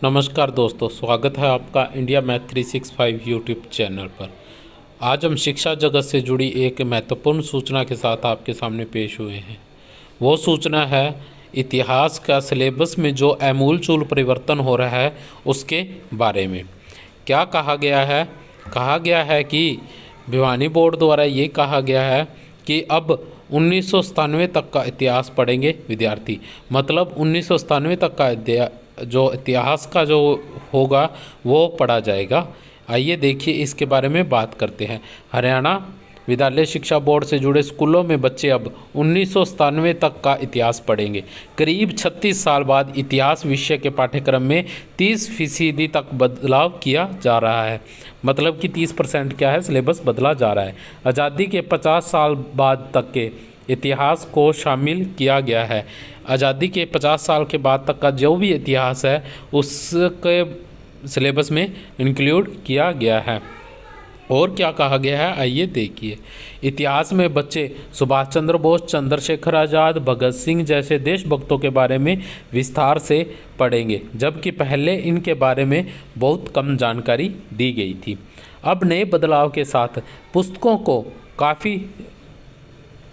नमस्कार दोस्तों, स्वागत है आपका इंडिया मैथ 365 यूट्यूब चैनल पर। आज हम शिक्षा जगत से जुड़ी एक महत्वपूर्ण सूचना के साथ आपके सामने पेश हुए हैं। वो सूचना है इतिहास का सिलेबस में जो आमूल-चूल परिवर्तन हो रहा है उसके बारे में। क्या कहा गया है? कहा गया है कि भिवानी बोर्ड द्वारा ये कहा गया है कि अब 1997 तक का इतिहास पढ़ेंगे विद्यार्थी। मतलब 1997 तक का जो इतिहास का जो होगा वो पढ़ा जाएगा। आइए देखिए इसके बारे में बात करते हैं। हरियाणा विद्यालय शिक्षा बोर्ड से जुड़े स्कूलों में बच्चे अब 1997 तक का इतिहास पढ़ेंगे। करीब 36 साल बाद इतिहास विषय के पाठ्यक्रम में 30% तक बदलाव किया जा रहा है। मतलब कि 30% क्या है, सिलेबस बदला जा रहा है। आज़ादी के 50 साल बाद तक के इतिहास को शामिल किया गया है। आज़ादी के 50 साल के बाद तक का जो भी इतिहास है उसके सिलेबस में इंक्लूड किया गया है। और क्या कहा गया है आइए देखिए। इतिहास में बच्चे सुभाष चंद्र बोस, चंद्रशेखर आज़ाद, भगत सिंह जैसे देशभक्तों के बारे में विस्तार से पढ़ेंगे, जबकि पहले इनके बारे में बहुत कम जानकारी दी गई थी। अब नए बदलाव के साथ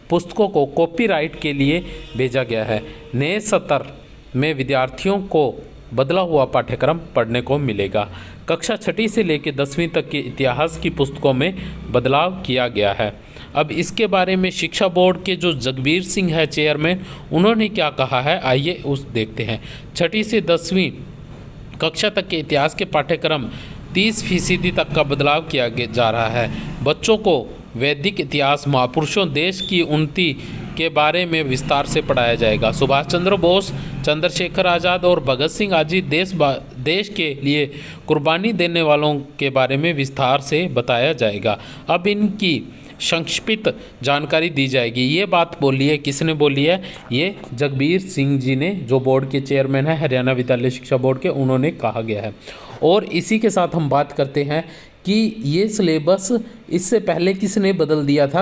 पुस्तकों को कॉपीराइट के लिए भेजा गया है। नए सत्र में विद्यार्थियों को बदला हुआ पाठ्यक्रम पढ़ने को मिलेगा। कक्षा 6 से लेकर 10वीं तक के इतिहास की पुस्तकों में बदलाव किया गया है। अब इसके बारे में शिक्षा बोर्ड के जो जगबीर सिंह है चेयरमैन, उन्होंने क्या कहा है आइए उस देखते हैं। 6 से 10वीं कक्षा तक के इतिहास के पाठ्यक्रम 30% तक का बदलाव किया जा रहा है। बच्चों को वैदिक इतिहास, महापुरुषों, देश की उन्नति के बारे में विस्तार से पढ़ाया जाएगा। सुभाष चंद्र बोस, चंद्रशेखर आज़ाद और भगत सिंह आदि देश के लिए कुर्बानी देने वालों के बारे में विस्तार से बताया जाएगा। अब इनकी संक्षिप्त जानकारी दी जाएगी। ये बात बोली है, किसने बोली है? ये जगबीर सिंह जी ने, जो बोर्ड के चेयरमैन है हरियाणा विद्यालय शिक्षा बोर्ड के, उन्होंने कहा गया है। और इसी के साथ हम बात करते हैं कि ये सिलेबस इससे पहले किसने बदल दिया था,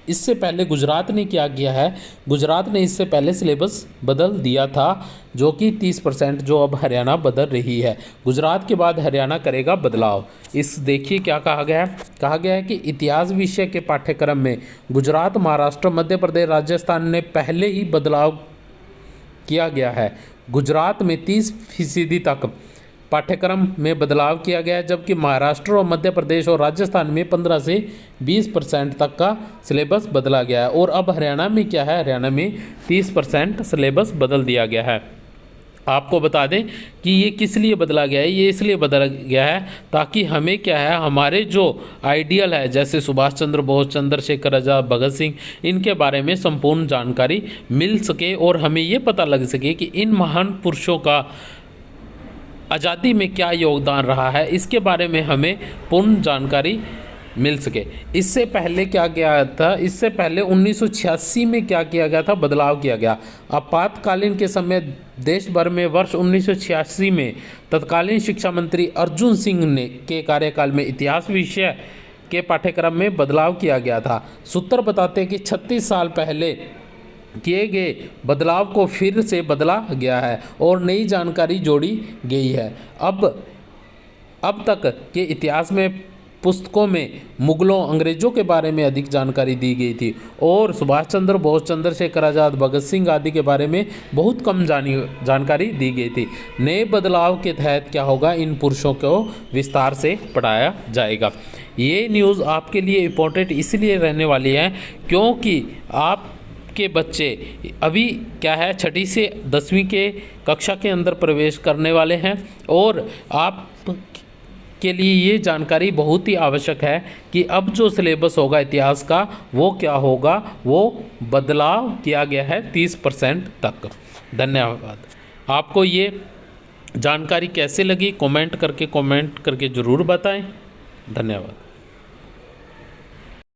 इससे पहले गुजरात ने क्या किया है। गुजरात ने इससे पहले सिलेबस बदल दिया था, जो कि 30% जो अब हरियाणा बदल रही है। गुजरात के बाद हरियाणा करेगा बदलाव। इस देखिए क्या कहा गया है। कहा गया है कि इतिहास विषय के पाठ्यक्रम में गुजरात, महाराष्ट्र, मध्य प्रदेश, राजस्थान ने पहले ही बदलाव किया गया है। गुजरात में 30% तक पाठ्यक्रम में बदलाव किया गया है, जबकि महाराष्ट्र और मध्य प्रदेश और राजस्थान में 15 से 20% तक का सिलेबस बदला गया है। और अब हरियाणा में क्या है, हरियाणा में 30% सिलेबस बदल दिया गया है। आपको बता दें कि ये किस लिए बदला गया है। ये इसलिए बदला गया है ताकि हमें क्या है, हमारे जो आइडियल है जैसे सुभाष चंद्र बोस, चंद्रशेखर आज़ाद, भगत सिंह, इनके बारे में संपूर्ण जानकारी मिल सके और हमें ये पता लग सके कि इन महान पुरुषों का आज़ादी में क्या योगदान रहा है, इसके बारे में हमें पूर्ण जानकारी मिल सके। इससे पहले क्या किया था, इससे पहले 1986 में क्या किया गया था, बदलाव किया गया। आपातकालीन के समय देश भर में वर्ष 1986 में तत्कालीन शिक्षा मंत्री अर्जुन सिंह ने के कार्यकाल में इतिहास विषय के पाठ्यक्रम में बदलाव किया गया था। सूत्र बताते हैं कि 36 साल पहले किए गए बदलाव को फिर से बदला गया है और नई जानकारी जोड़ी गई है। अब तक के इतिहास में पुस्तकों में मुगलों, अंग्रेज़ों के बारे में अधिक जानकारी दी गई थी और सुभाष चंद्र बोस, चंद्रशेखर आज़ाद, भगत सिंह आदि के बारे में बहुत कम जानकारी दी गई थी। नए बदलाव के तहत क्या होगा, इन पुरुषों को विस्तार से पढ़ाया जाएगा। ये न्यूज़ आपके लिए इम्पोर्टेंट इसलिए रहने वाली है क्योंकि आप के बच्चे अभी क्या है 6 से 10वीं के कक्षा के अंदर प्रवेश करने वाले हैं और आप के लिए ये जानकारी बहुत ही आवश्यक है कि अब जो सिलेबस होगा इतिहास का वो क्या होगा, वो बदलाव किया गया है 30% तक। धन्यवाद। आपको ये जानकारी कैसे लगी कमेंट करके ज़रूर बताएं। धन्यवाद।